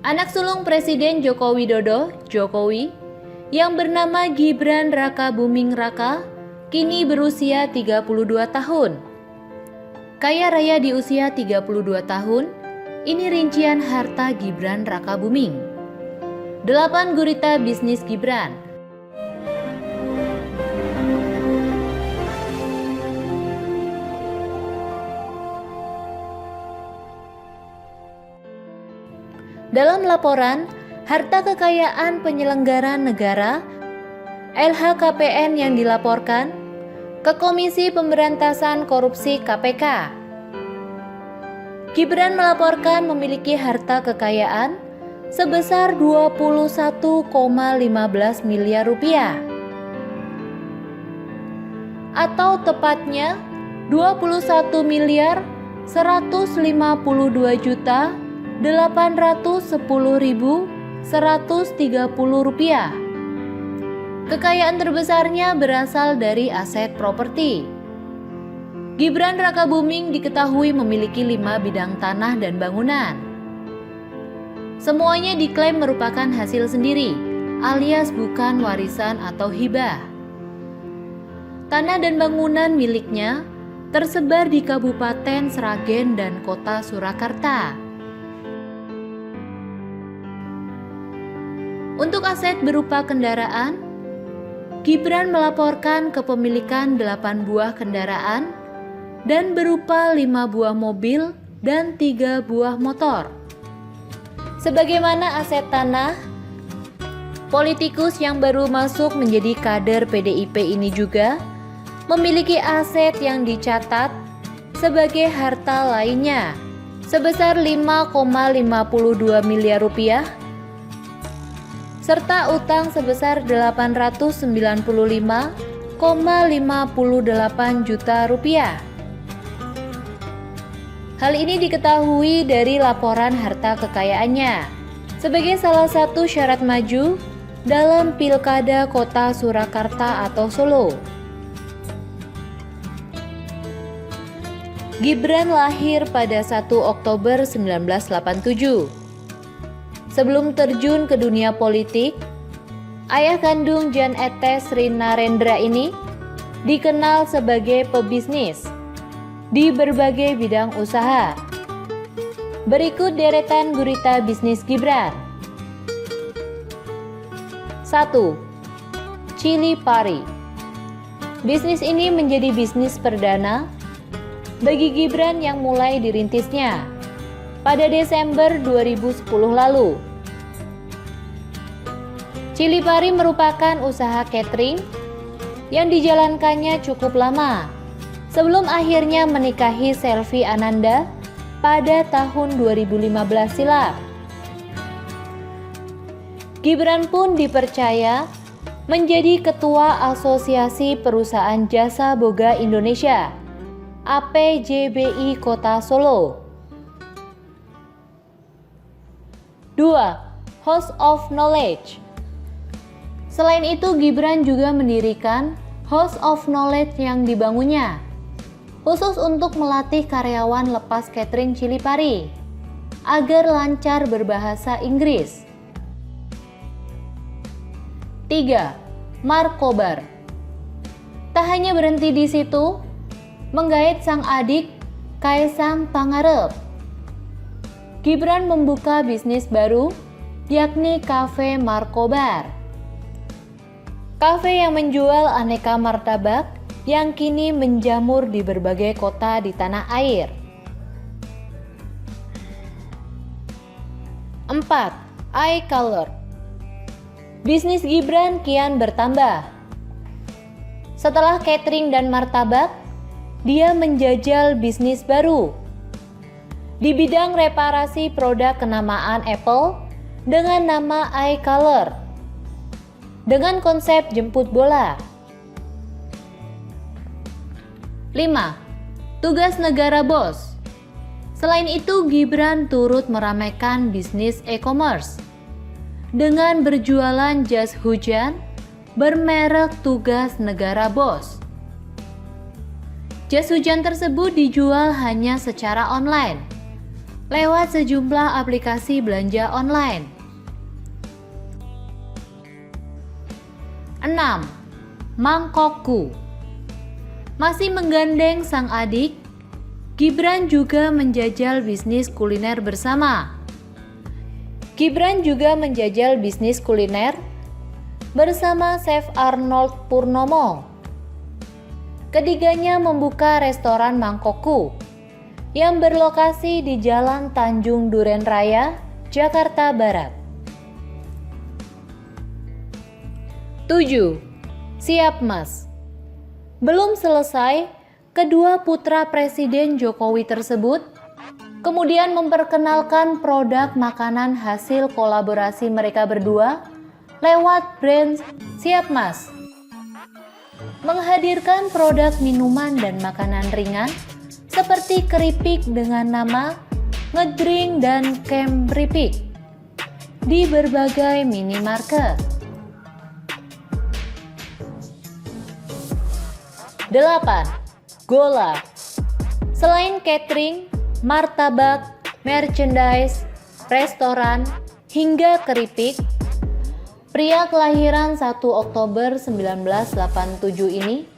Anak sulung Presiden Joko Widodo, Jokowi, yang bernama Gibran Rakabuming Raka, kini berusia 32 tahun. Kaya raya di usia 32 tahun, ini rincian harta Gibran Rakabuming. 8 gurita bisnis Gibran. Dalam laporan harta kekayaan penyelenggara negara LHKPN yang dilaporkan ke Komisi Pemberantasan Korupsi KPK, Gibran melaporkan memiliki harta kekayaan sebesar 21,15 miliar rupiah, atau tepatnya 21 miliar 152 juta 810.130 rupiah. Kekayaan terbesarnya berasal dari aset properti. Gibran Rakabuming diketahui memiliki 5 bidang tanah dan bangunan. Semuanya diklaim merupakan hasil sendiri, alias bukan warisan atau hibah. Tanah dan bangunan miliknya tersebar di Kabupaten Sragen dan Kota Surakarta. Untuk aset berupa kendaraan, Gibran melaporkan kepemilikan 8 buah kendaraan dan berupa 5 buah mobil dan 3 buah motor. Sebagaimana aset tanah, politikus yang baru masuk menjadi kader PDIP ini juga memiliki aset yang dicatat sebagai harta lainnya sebesar 5,52 miliar rupiah serta utang sebesar 895,58 juta rupiah. Hal ini diketahui dari laporan harta kekayaannya sebagai salah satu syarat maju dalam Pilkada Kota Surakarta atau Solo. Gibran lahir pada 1 Oktober 1987. Sebelum terjun ke dunia politik, ayah kandung Jan Etes Sri Narendra ini dikenal sebagai pebisnis di berbagai bidang usaha. Berikut deretan gurita bisnis Gibran. 1. Chili Pari. Bisnis ini menjadi bisnis perdana bagi Gibran yang mulai dirintisnya pada Desember 2010 lalu. Chili Pari merupakan usaha catering yang dijalankannya cukup lama sebelum akhirnya menikahi Selvi Ananda pada tahun 2015 silam. Gibran pun dipercaya menjadi Ketua Asosiasi Perusahaan Jasa Boga Indonesia APJBI Kota Solo. 2. House of Knowledge. Selain itu, Gibran juga mendirikan House of Knowledge yang dibangunnya khusus untuk melatih karyawan lepas catering Chili Pari agar lancar berbahasa Inggris. 3. Markobar. Tak hanya berhenti di situ, menggait sang adik Kaisang Pangarep, Gibran membuka bisnis baru, yakni Cafe Markobar. Cafe yang menjual aneka martabak yang kini menjamur di berbagai kota di tanah air. 4. Eye Color. Bisnis Gibran kian bertambah. Setelah catering dan martabak, dia menjajal bisnis baru di bidang reparasi produk kenamaan Apple dengan nama Eye Color dengan konsep jemput bola. 5. Tugas negara bos. Selain itu, Gibran turut meramaikan bisnis e-commerce dengan berjualan jas hujan bermerek Tugas Negara Bos. Jas hujan tersebut dijual hanya secara online. lewat sejumlah aplikasi belanja online. 6. Mangkokku. Masih menggandeng sang adik, Gibran juga menjajal bisnis kuliner bersama. Gibran juga menjajal bisnis kuliner bersama Chef Arnold Purnomo. Ketiganya membuka restoran Mangkokku yang berlokasi di Jalan Tanjung Duren Raya, Jakarta Barat. 7. Siap Mas. Belum selesai, kedua putra Presiden Jokowi tersebut kemudian memperkenalkan produk makanan hasil kolaborasi mereka berdua lewat brand Siap Mas. Menghadirkan produk minuman dan makanan ringan seperti keripik dengan nama Ngedrink dan Kemripik di berbagai minimarket. 8. Gola. Selain catering, martabak, merchandise, restoran, hingga keripik, pria kelahiran 1 Oktober 1987 ini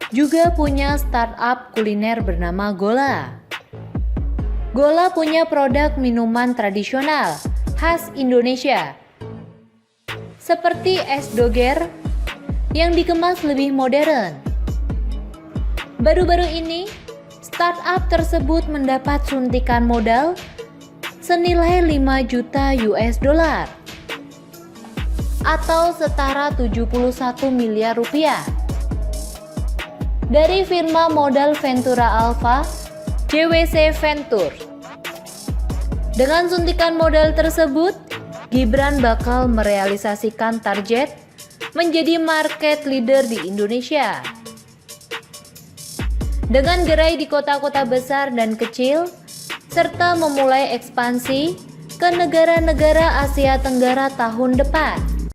juga punya startup kuliner bernama Gola. Gola punya produk minuman tradisional khas Indonesia seperti es doger yang dikemas lebih modern. Baru-baru ini, startup tersebut mendapat suntikan modal senilai 5 juta US dollar atau setara 71 miliar rupiah dari firma modal Ventura Alpha JWC Venture. Dengan suntikan modal tersebut, Gibran bakal merealisasikan target menjadi market leader di Indonesia. Dengan gerai di kota-kota besar dan kecil, serta memulai ekspansi ke negara-negara Asia Tenggara tahun depan.